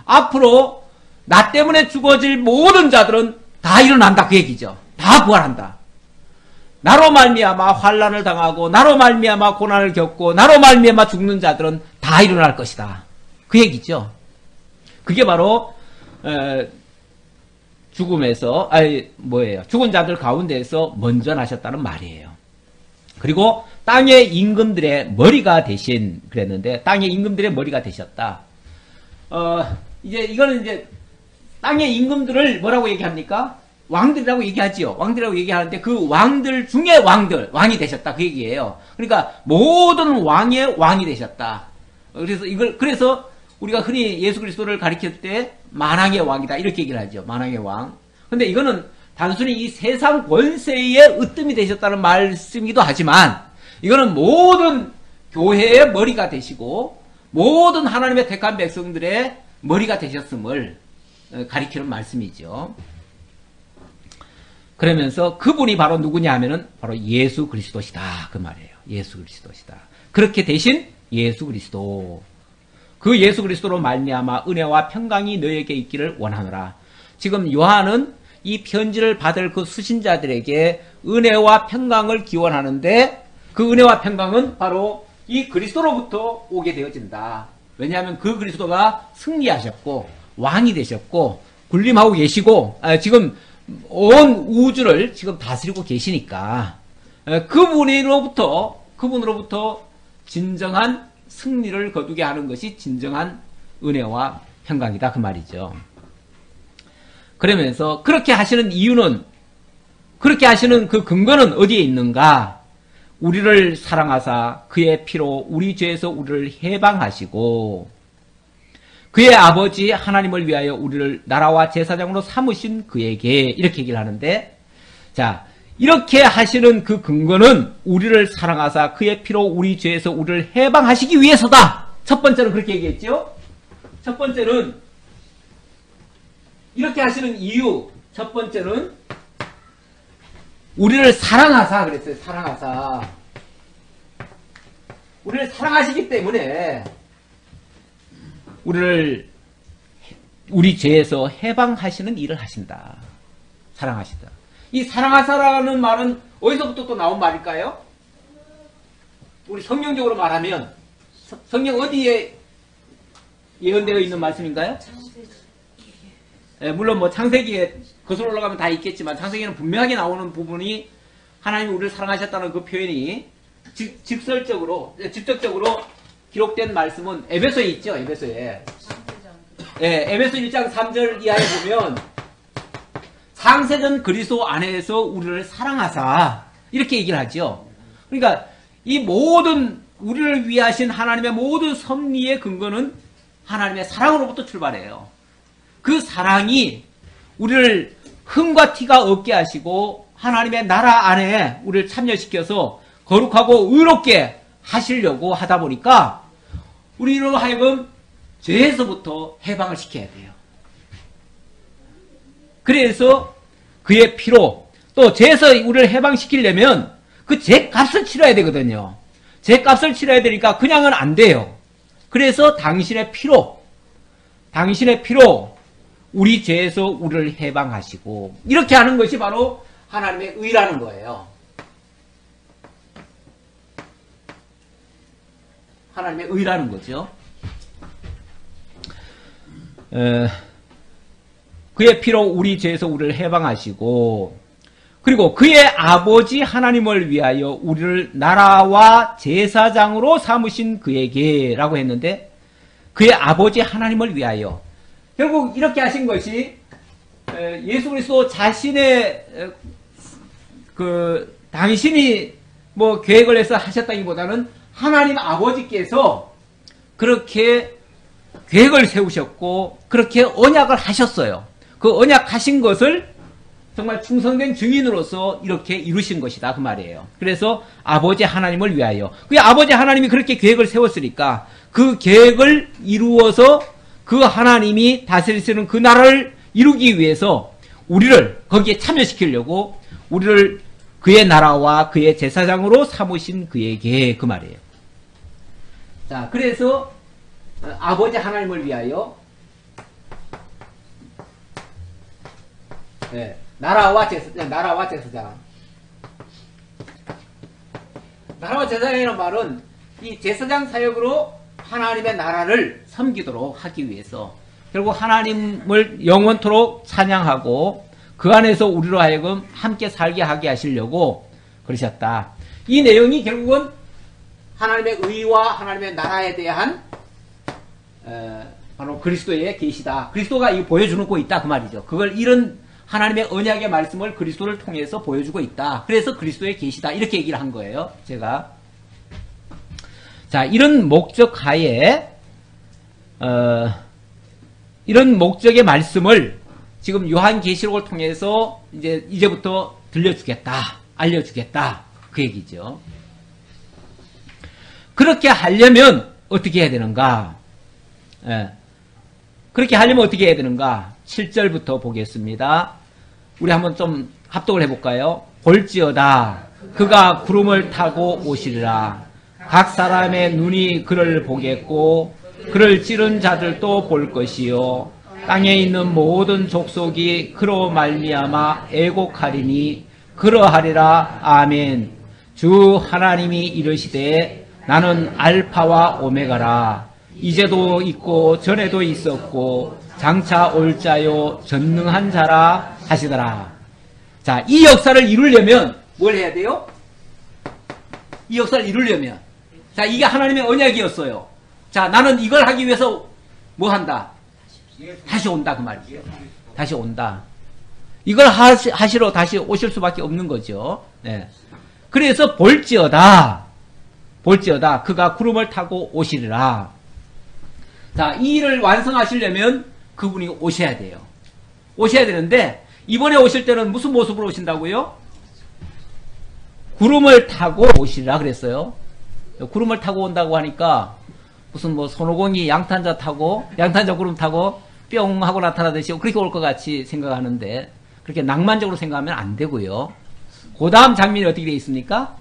앞으로 나 때문에 죽어질 모든 자들은 다 일어난다 그 얘기죠. 다 부활한다. 나로 말미암아 환난을 당하고 나로 말미암아 고난을 겪고 나로 말미암아 죽는 자들은 다 일어날 것이다. 그 얘기죠. 그게 바로 죽음에서 죽은 자들 가운데에서 먼저 나셨다는 말이에요. 그리고 땅의 임금들의 머리가 되신 그랬는데 땅의 임금들의 머리가 되셨다. 이거는 이제 땅의 임금들을 뭐라고 얘기합니까? 왕들이라고 얘기하지요. 왕들이라고 얘기하는데 그 왕들 중에 왕이 되셨다 그 얘기예요. 그러니까 모든 왕의 왕이 되셨다. 그래서 우리가 흔히 예수 그리스도를 가리킬 때 만왕의 왕이다 이렇게 얘기를 하죠. 만왕의 왕. 근데 이거는 단순히 이 세상 권세의 으뜸이 되셨다는 말씀이기도 하지만 이거는 모든 교회의 머리가 되시고 모든 하나님의 택한 백성들의 머리가 되셨음을 가리키는 말씀이죠. 그러면서 그분이 바로 누구냐 하면은 바로 예수 그리스도시다 그 말이에요. 예수 그리스도시다. 그렇게 되신 예수 그리스도. 그 예수 그리스도로 말미암아 은혜와 평강이 너에게 있기를 원하노라. 지금 요한은 이 편지를 받을 그 수신자들에게 은혜와 평강을 기원하는데 그 은혜와 평강은 바로 이 그리스도로부터 오게 되어진다. 왜냐하면 그 그리스도가 승리하셨고 왕이 되셨고 군림하고 계시고 지금 온 우주를 지금 다스리고 계시니까 그분으로부터 진정한 승리를 거두게 하는 것이 진정한 은혜와 평강이다 그 말이죠. 그러면서 그렇게 하시는 이유는, 그렇게 하시는 그 근거는 어디에 있는가? 우리를 사랑하사 그의 피로 우리 죄에서 우리를 해방하시고 그의 아버지 하나님을 위하여 우리를 나라와 제사장으로 삼으신 그에게, 이렇게 얘기를 하는데, 자, 이렇게 하시는 그 근거는 우리를 사랑하사 그의 피로 우리 죄에서 우리를 해방하시기 위해서다. 첫 번째는 그렇게 얘기했죠. 첫 번째는 이렇게 하시는 이유, 첫 번째는 우리를 사랑하사 그랬어요. 사랑하사. 우리를 사랑하시기 때문에 우리 죄에서 해방하시는 일을 하신다. 사랑하시다. 이 사랑하사라는 말은 어디서부터 또 나온 말일까요? 우리 성경적으로 말하면 성경 어디에 예언되어 있는 말씀인가요? 물론 뭐 창세기에 거슬러 올라가면 다 있겠지만 창세기에는 분명하게 나오는 부분이 하나님이 우리를 사랑하셨다는 그 표현이 직접적으로 기록된 말씀은 에베소에 있죠. 에베소에. 에베소 1장 3절 이하에 보면 창세전 그리스도 안에서 우리를 사랑하사 이렇게 얘기를 하죠. 그러니까 이 모든 우리를 위하신 하나님의 모든 섭리의 근거는 하나님의 사랑으로부터 출발해요. 그 사랑이 우리를 흠과 티가 없게 하시고 하나님의 나라 안에 우리를 참여시켜서 거룩하고 의롭게 하시려고 하다 보니까 우리로 하여금 죄에서부터 해방을 시켜야 돼요. 그래서 그의 피로, 또 죄에서 우리를 해방시키려면 그 죄값을 치러야 되거든요. 죄값을 치러야 되니까 그냥은 안 돼요. 그래서 당신의 피로 우리 죄에서 우리를 해방하시고, 이렇게 하는 것이 바로 하나님의 의라는 거예요. 하나님의 의라는 거죠. 그의 피로 우리 죄에서 우리를 해방하시고, 그리고 그의 아버지 하나님을 위하여 우리를 나라와 제사장으로 삼으신 그에게 라고 했는데, 그의 아버지 하나님을 위하여, 결국 이렇게 하신 것이 예수 그리스도 자신의 당신이 뭐 계획을 해서 하셨다기보다는 하나님 아버지께서 그렇게 계획을 세우셨고 그렇게 언약을 하셨어요. 그 언약하신 것을 정말 충성된 증인으로서 이렇게 이루신 것이다 그 말이에요. 그래서 아버지 하나님을 위하여, 그 아버지 하나님이 그렇게 계획을 세웠으니까 그 계획을 이루어서 그 하나님이 다스리시는 그 나라를 이루기 위해서 우리를 거기에 참여시키려고 우리를 그의 나라와 그의 제사장으로 삼으신 그에게, 그 말이에요. 자, 그래서 아버지 하나님을 위하여 나라와 제사장. 나라와 제사장이라는 말은 이 제사장 사역으로 하나님의 나라를 섬기도록 하기 위해서, 결국 하나님을 영원토록 찬양하고 그 안에서 우리로 하여금 함께 살게 하게 하시려고 그러셨다. 이 내용이 결국은 하나님의 의와 하나님의 나라에 대한 바로 그리스도의 계시다. 그리스도가 이 보여주고 있다 그 말이죠. 그걸 이런 하나님의 언약의 말씀을 그리스도를 통해서 보여주고 있다. 그래서 그리스도의 계시다 이렇게 얘기를 한 거예요. 제가 자, 이런 목적 하에 이런 목적의 말씀을 지금 요한계시록을 통해서 이제부터 들려주겠다, 알려주겠다 그 얘기죠. 그렇게 하려면 어떻게 해야 되는가? 그렇게 하려면 어떻게 해야 되는가? 7절부터 보겠습니다. 우리 한번 좀 합독을 해볼까요? 볼지어다 그가 구름을 타고 오시리라. 각 사람의 눈이 그를 보겠고 그를 찌른 자들도 볼 것이요 땅에 있는 모든 족속이 그로 말미암아 애곡하리니 그러하리라. 아멘. 주 하나님이 이르시되 나는 알파와 오메가라. 이제도 있고 전에도 있었고 장차 올 자요 전능한 자라 하시더라. 자, 이 역사를 이루려면 뭘 해야 돼요? 이 역사를 이루려면, 자, 이게 하나님의 언약이었어요. 자, 나는 이걸 하기 위해서 뭐 한다? 다시 온다 그 말이에요. 다시 온다. 이걸 하시러 다시 오실 수밖에 없는 거죠. 네. 그래서 볼지어다 그가 구름을 타고 오시리라. 자, 이 일을 완성하시려면 그분이 오셔야 돼요. 오셔야 되는데 이번에 오실 때는 무슨 모습으로 오신다고요? 구름을 타고 오시리라 그랬어요. 구름을 타고 온다고 하니까 무슨 뭐 손오공이 양탄자 구름 타고 뿅 하고 나타나듯이 그렇게 올 것 같이 생각하는데 그렇게 낭만적으로 생각하면 안 되고요. 그 다음 장면이 어떻게 되어 있습니까?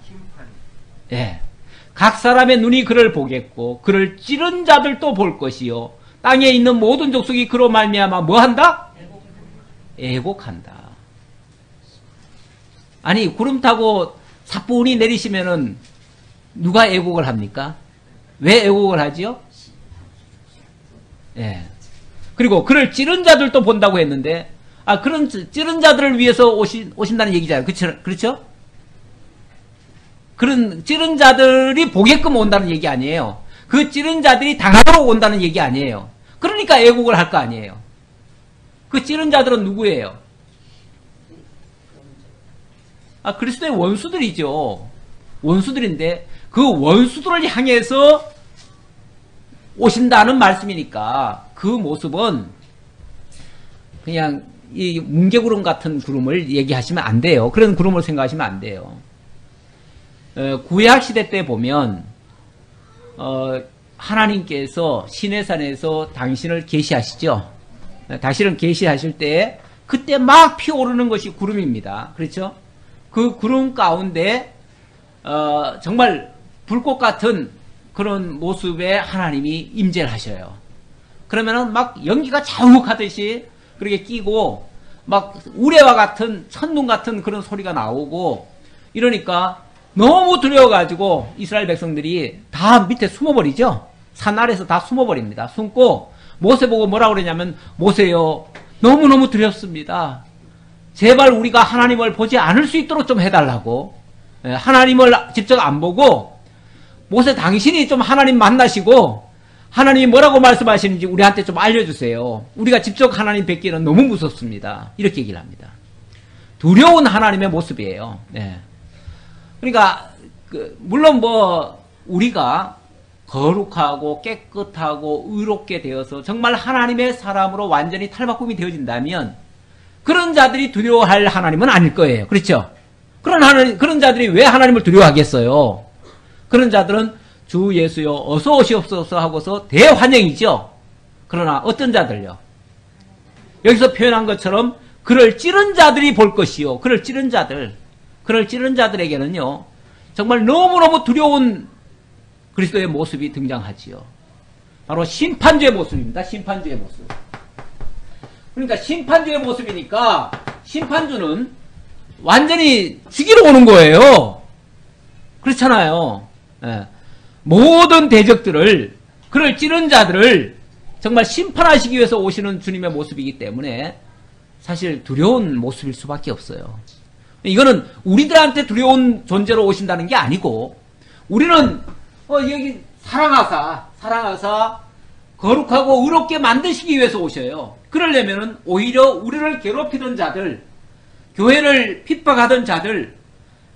예. 각 사람의 눈이 그를 보겠고 그를 찌른 자들도 볼 것이요 땅에 있는 모든 족속이 그로 말미암아 뭐한다? 애곡한다. 아니, 구름 타고 사뿐히 내리시면은 누가 애곡을 합니까? 왜 애곡을 하지요? 예. 그리고 그를 찌른 자들도 본다고 했는데, 그런 찌른 자들을 위해서 오신다는 얘기잖아요. 그렇죠? 그런 찌른 자들이 보게끔 온다는 얘기 아니에요. 그 찌른 자들이 당하러 온다는 얘기 아니에요. 그러니까 애곡을 할 거 아니에요. 그 찌른 자들은 누구예요? 그리스도의 원수들이죠. 원수들인데 그 원수들을 향해서 오신다는 말씀이니까 그 모습은 그냥 이 뭉게구름 같은 구름을 얘기하시면 안 돼요. 그런 구름을 생각하시면 안 돼요. 구약시대 때 보면 하나님께서 시내산에서 당신을 계시하시죠. 당신을 계시하실 때 그때 막 피어오르는 것이 구름입니다. 그렇죠? 그 구름 가운데 정말 불꽃 같은 그런 모습에 하나님이 임재를 하셔요. 그러면은 막 연기가 자욱하듯이 그렇게 끼고 막 우레와 같은 천둥 같은 그런 소리가 나오고 이러니까 너무 두려워가지고 이스라엘 백성들이 다 밑에 숨어버리죠. 산 아래에서 다 숨어버립니다. 숨고 모세 보고 뭐라고 그러냐면 모세요 너무너무 두렵습니다. 제발 우리가 하나님을 보지 않을 수 있도록 좀 해달라고. 하나님을 직접 안 보고 모세 당신이 좀 하나님 만나시고 하나님이 뭐라고 말씀하시는지 우리한테 좀 알려주세요. 우리가 직접 하나님 뵙기는 너무 무섭습니다. 이렇게 얘기를 합니다. 두려운 하나님의 모습이에요. 네. 그러니까 물론 뭐 우리가 거룩하고 깨끗하고 의롭게 되어서 정말 하나님의 사람으로 완전히 탈바꿈이 되어진다면 그런 자들이 두려워할 하나님은 아닐 거예요. 그렇죠? 그런 자들이 왜 하나님을 두려워하겠어요? 그런 자들은 주 예수여 어서 오시옵소서 하고서 대환영이죠. 그러나 어떤 자들요? 여기서 표현한 것처럼 그를 찌른 자들이 볼 것이요. 그를 찌른 자들에게는요. 정말 너무너무 두려운 그리스도의 모습이 등장하지요. 바로 심판주의 모습입니다. 심판주의 모습. 그러니까 심판주의 모습이니까 심판주는 완전히 죽이러 오는 거예요. 그렇잖아요. 예. 모든 대적들을 그를 찌른 자들을 정말 심판하시기 위해서 오시는 주님의 모습이기 때문에 사실 두려운 모습일 수밖에 없어요. 이거는 우리들한테 두려운 존재로 오신다는 게 아니고 우리는 여기 사랑하사 거룩하고 의롭게 만드시기 위해서 오셔요. 그러려면은 오히려 우리를 괴롭히던 자들, 교회를 핍박하던 자들,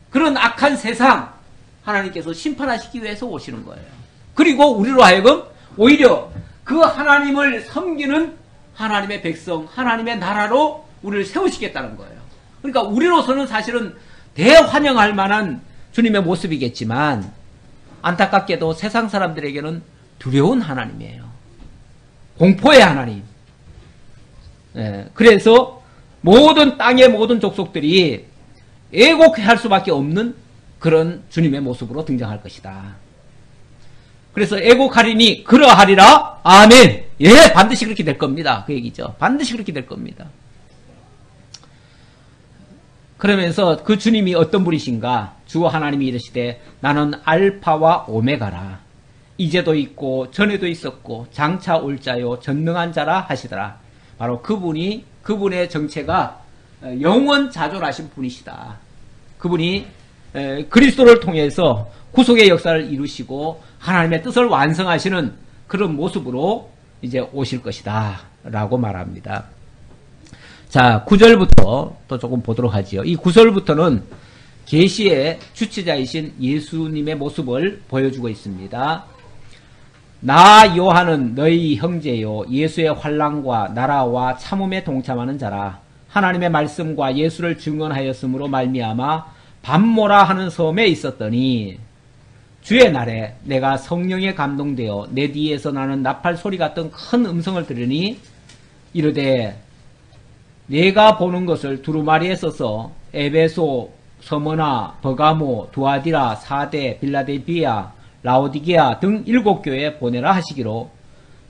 그런 악한 세상 하나님께서 심판하시기 위해서 오시는 거예요. 그리고 우리로 하여금 오히려 그 하나님을 섬기는 하나님의 백성, 하나님의 나라로 우리를 세우시겠다는 거예요. 그러니까 우리로서는 사실은 대환영할 만한 주님의 모습이겠지만 안타깝게도 세상 사람들에게는 두려운 하나님이에요. 공포의 하나님. 그래서 모든 땅의 모든 족속들이 애곡할 수밖에 없는 그런 주님의 모습으로 등장할 것이다. 그래서 애곡하리니 그러하리라. 아멘. 예, 반드시 그렇게 될 겁니다. 그 얘기죠. 반드시 그렇게 될 겁니다. 그러면서 그 주님이 어떤 분이신가? 주 하나님이 이르시되 나는 알파와 오메가라. 이제도 있고 전에도 있었고 장차 올 자요 전능한 자라 하시더라. 바로 그분의 정체가 영원자존하신 분이시다. 그분이 그리스도를 통해서 구속의 역사를 이루시고 하나님의 뜻을 완성하시는 그런 모습으로 이제 오실 것이다 라고 말합니다. 자, 9절부터 또 조금 보도록 하지요. 이 9절부터는 계시의 주체자이신 예수님의 모습을 보여주고 있습니다. 나 요한은 너희 형제요 예수의 환난과 나라와 참음에 동참하는 자라. 하나님의 말씀과 예수를 증언하였으므로 말미암아 밤모라 하는 섬에 있었더니 주의 날에 내가 성령에 감동되어 내 뒤에서 나는 나팔 소리 같은 큰 음성을 들으니 이르되 내가 보는 것을 두루마리에 써서 에베소, 서머나, 버가모, 두아디라, 사데, 빌라델비아, 라오디게아 등 7교회에 보내라 하시기로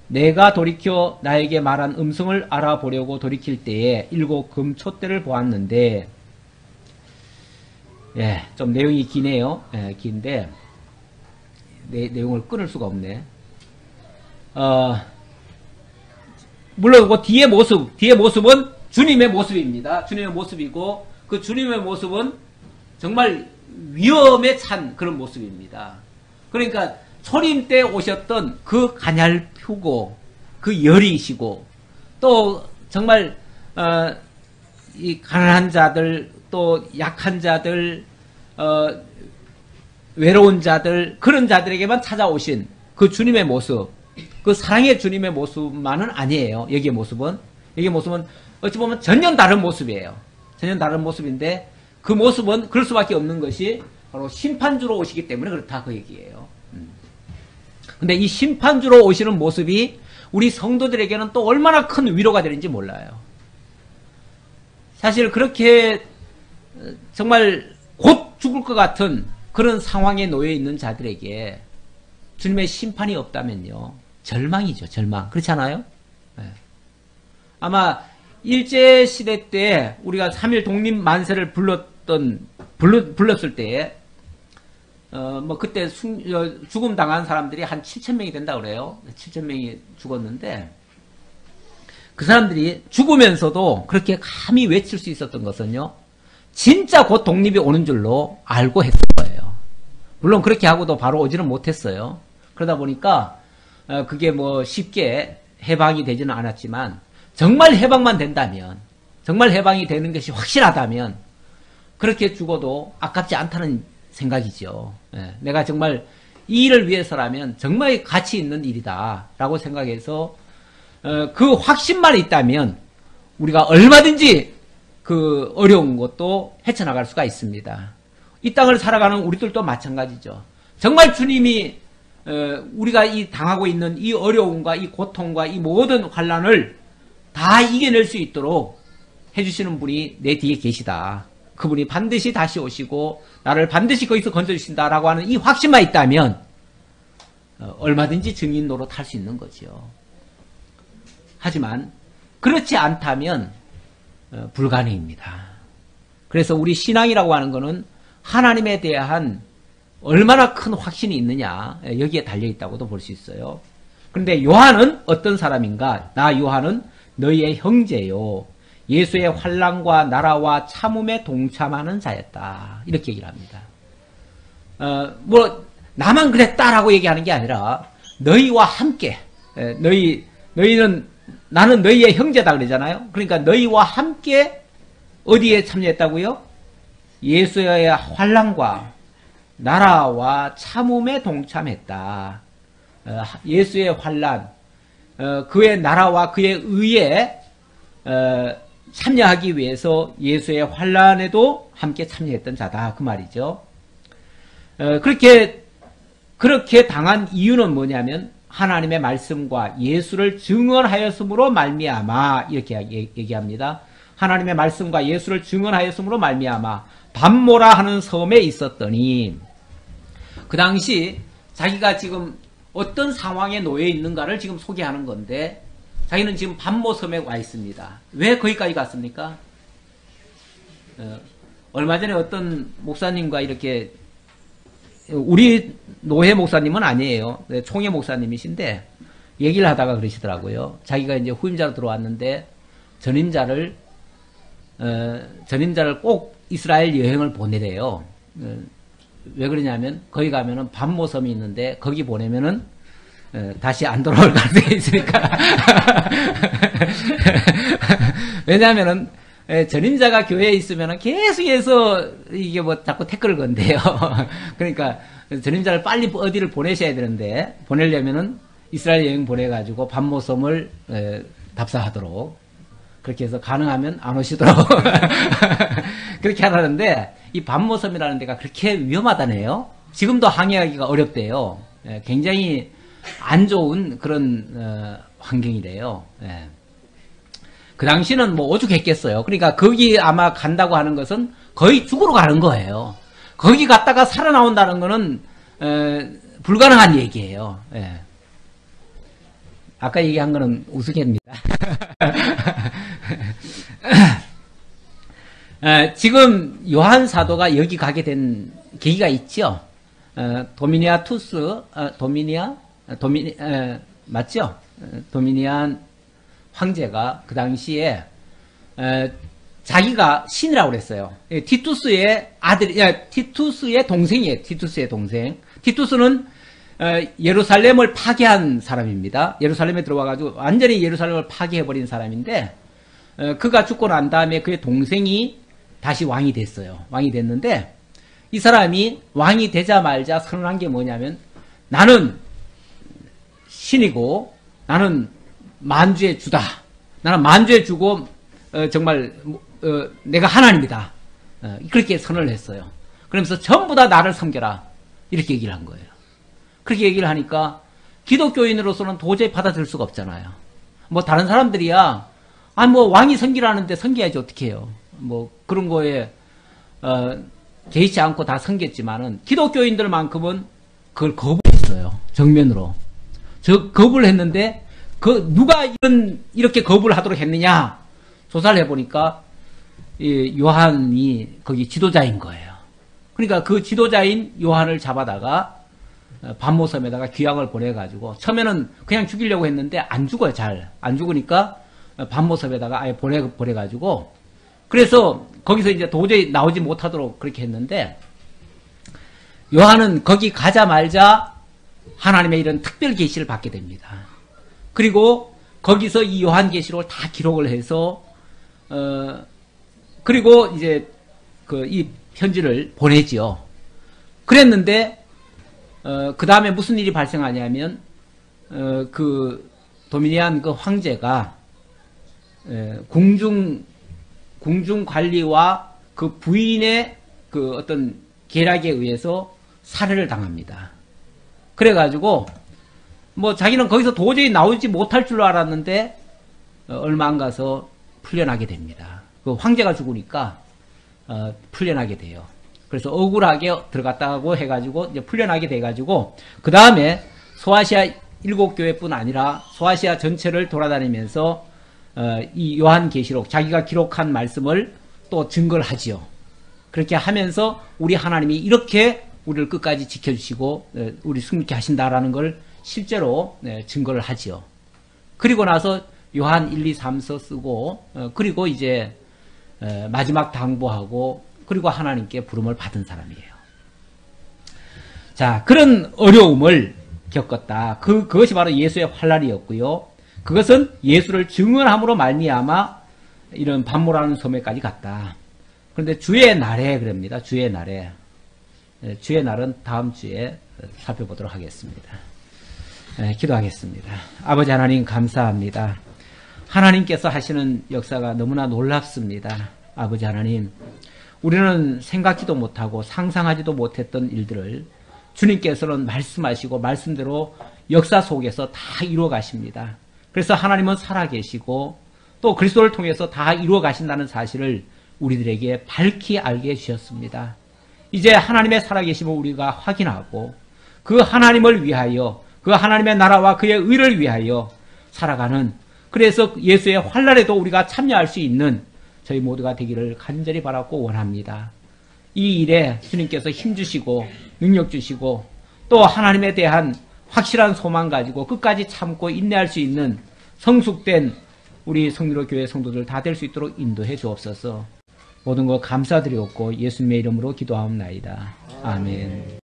내가 돌이켜 나에게 말한 음성을 알아보려고 돌이킬 때에 7 금촛대를 보았는데 예, 좀 내용이 기네요. 예, 긴데 내용을 끊을 수가 없네. 물론 그 뒤의 모습은 주님의 모습입니다. 주님의 모습이고 그 주님의 모습은 정말 위험에 찬 그런 모습입니다. 그러니까 초림 때 오셨던 그 가냘프고 그 열이시고 또 정말 이 가난한 자들 또 약한 자들 외로운 자들 그런 자들에게만 찾아오신 그 주님의 모습 그 사랑의 주님의 모습만은 아니에요. 여기의 모습은 어찌 보면 전혀 다른 모습이에요. 전혀 다른 모습인데 그 모습은 그럴 수밖에 없는 것이 바로 심판주로 오시기 때문에 그렇다 그 얘기예요. 근데 이 심판주로 오시는 모습이 우리 성도들에게는 또 얼마나 큰 위로가 되는지 몰라요. 사실 그렇게 정말 곧 죽을 것 같은 그런 상황에 놓여 있는 자들에게 주님의 심판이 없다면요. 절망이죠. 절망. 그렇지 않아요? 네. 아마 일제시대 때 우리가 3.1 독립만세를 불렀을 때에 그때 죽음 당한 사람들이 한 7,000명이 된다 그래요. 7,000명이 죽었는데 그 사람들이 죽으면서도 그렇게 감히 외칠 수 있었던 것은요. 진짜 곧 독립이 오는 줄로 알고 했을 거예요. 물론 그렇게 하고도 바로 오지는 못했어요. 그러다 보니까 그게 뭐 쉽게 해방이 되지는 않았지만 정말 해방만 된다면, 정말 해방이 되는 것이 확실하다면 그렇게 죽어도 아깝지 않다는 생각이죠. 내가 정말 이 일을 위해서라면 정말 가치 있는 일이다 라고 생각해서 그 확신만 있다면 우리가 얼마든지 그 어려운 것도 헤쳐나갈 수가 있습니다. 이 땅을 살아가는 우리들도 마찬가지죠. 정말 주님이 우리가 이 당하고 있는 이 어려움과 이 고통과 이 모든 환난을 다 이겨낼 수 있도록 해주시는 분이 내 뒤에 계시다. 그분이 반드시 다시 오시고 나를 반드시 거기서 건져주신다라고 하는 이 확신만 있다면 얼마든지 증인 노릇 할 수 있는 거죠. 하지만 그렇지 않다면 불가능입니다. 그래서 우리 신앙이라고 하는 것은 하나님에 대한 얼마나 큰 확신이 있느냐 여기에 달려있다고도 볼 수 있어요. 그런데 요한은 어떤 사람인가? 나 요한은 너희의 형제요 예수의 환난과 나라와 참음에 동참하는 자였다. 이렇게 얘기를 합니다. 나만 그랬다라고 얘기하는 게 아니라 너희와 함께 나는 너희의 형제다 그러잖아요. 그러니까 너희와 함께 어디에 참여했다고요? 예수의 환난과 나라와 참음에 동참했다. 예수의 환난, 그의 나라와 그의 의에 참여하기 위해서 예수의 환난에도 함께 참여했던 자다. 그 말이죠. 그렇게 당한 이유는 뭐냐면 하나님의 말씀과 예수를 증언하였으므로 말미암아 이렇게 얘기합니다. 하나님의 말씀과 예수를 증언하였으므로 말미암아 밤모라 하는 섬에 있었더니 그 당시 자기가 지금 어떤 상황에 놓여 있는가를 지금 소개하는 건데 자기는 지금 밤모섬에 와 있습니다. 왜 거기까지 갔습니까? 얼마 전에 어떤 목사님과 이렇게 우리 노회 목사님은 아니에요. 총회 목사님이신데 얘기를 하다가 그러시더라고요. 자기가 이제 후임자로 들어왔는데 전임자를 꼭 이스라엘 여행을 보내래요. 왜 그러냐면 거기 가면은 밤모섬이 있는데 거기 보내면은 다시 안 돌아올 가능성이 있으니까. 왜냐하면은 전임자가 교회에 있으면은 계속해서 이게 뭐 자꾸 태클을 건대요. 그러니까 전임자를 빨리 어디를 보내셔야 되는데 보내려면은 이스라엘 여행 보내가지고 밤모섬을 답사하도록 그렇게 해서 가능하면 안 오시도록 그렇게 하라는데 이 밤모섬이라는 데가 그렇게 위험하다네요. 지금도 항해하기가 어렵대요. 굉장히 안 좋은 그런 환경이래요. 그 당시는 뭐 오죽했겠어요. 그러니까 거기 아마 간다고 하는 것은 거의 죽으러 가는 거예요. 거기 갔다가 살아나온다는 거는 불가능한 얘기예요. 아까 얘기한 거는 우스갯입니다. 지금 요한 사도가 여기 가게 된 계기가 있죠. 맞죠? 도미니안 황제가 그 당시에 자기가 신이라고 그랬어요. 티투스의 티투스의 동생이에요. 티투스의 동생. 티투스는 예루살렘을 파괴한 사람입니다. 예루살렘에 들어와가지고 완전히 예루살렘을 파괴해버린 사람인데 그가 죽고 난 다음에 그의 동생이 다시 왕이 됐어요. 왕이 됐는데 이 사람이 왕이 되자마자 선언한 게 뭐냐면 나는 신이고 나는 만주의 주다. 나는 만주의 주고 정말 내가 하나님이다. 그렇게 선언을 했어요. 그러면서 전부 다 나를 섬겨라. 이렇게 얘기를 한 거예요. 그렇게 얘기를 하니까 기독교인으로서는 도저히 받아들일 수가 없잖아요. 뭐 다른 사람들이야 뭐 왕이 섬기라는데 섬겨야지 어떻게 해요. 뭐 그런 거에 개의치 않고 다 섬겼지만은 기독교인들만큼은 그걸 거부했어요. 했어요. 정면으로. 거부를 했는데 누가 이렇게 거부를 하도록 했느냐 조사를 해보니까 요한이 거기 지도자인 거예요. 그러니까 그 지도자인 요한을 잡아다가 반모섬에다가 귀양을 보내가지고 처음에는 그냥 죽이려고 했는데 안 죽어요. 잘 안 죽으니까 반모섬에다가 아예 보내가지고 그래서 거기서 이제 도저히 나오지 못하도록 그렇게 했는데 요한은 거기 가자마자 하나님의 이런 특별 계시를 받게 됩니다. 그리고 거기서 이 요한 계시록을 다 기록을 해서 그리고 이제 이 편지를 보내지요. 그랬는데 그 다음에 무슨 일이 발생하냐면 그 도미니안 그 황제가 궁중 관리와 그 부인의 그 어떤 계략에 의해서 살해를 당합니다. 그래가지고 뭐 자기는 거기서 도저히 나오지 못할 줄로 알았는데 얼마 안 가서 풀려나게 됩니다. 그 황제가 죽으니까 풀려나게 돼요. 그래서 억울하게 들어갔다고 해가지고 이제 풀려나게 돼가지고 그 다음에 소아시아 7교회뿐 아니라 소아시아 전체를 돌아다니면서 이 요한 계시록 자기가 기록한 말씀을 또 증거를 하지요. 그렇게 하면서 우리 하나님이 이렇게 우리를 끝까지 지켜주시고 우리 승리케 하신다라는 걸 실제로 증거를 하지요. 그리고 나서 요한 1, 2, 3서 쓰고 그리고 이제 마지막 당부하고 그리고 하나님께 부름을 받은 사람이에요. 자, 그런 어려움을 겪었다. 그것이 바로 예수의 환난이었고요. 그것은 예수를 증언함으로 말미암아 이런 반모라는 섬에까지 갔다. 그런데 주의 날에 그럽니다. 주의 날에. 주의 날은 다음 주에 살펴보도록 하겠습니다. 기도하겠습니다. 아버지 하나님 감사합니다. 하나님께서 하시는 역사가 너무나 놀랍습니다. 아버지 하나님, 우리는 생각지도 못하고 상상하지도 못했던 일들을 주님께서는 말씀하시고 말씀대로 역사 속에서 다 이루어 가십니다. 그래서 하나님은 살아계시고 또 그리스도를 통해서 다 이루어 가신다는 사실을 우리들에게 밝히 알게 해주셨습니다. 이제 하나님의 살아계심을 우리가 확인하고 그 하나님을 위하여 그 하나님의 나라와 그의 의를 위하여 살아가는, 그래서 예수의 환난에도 우리가 참여할 수 있는 저희 모두가 되기를 간절히 바라고 원합니다. 이 일에 주님께서 힘주시고 능력 주시고 또 하나님에 대한 확실한 소망 가지고 끝까지 참고 인내할 수 있는 성숙된 우리 성리로 교회 성도들 다 될 수 있도록 인도해 주옵소서. 모든 것 감사드리옵고 예수님의 이름으로 기도하옵나이다. 아멘.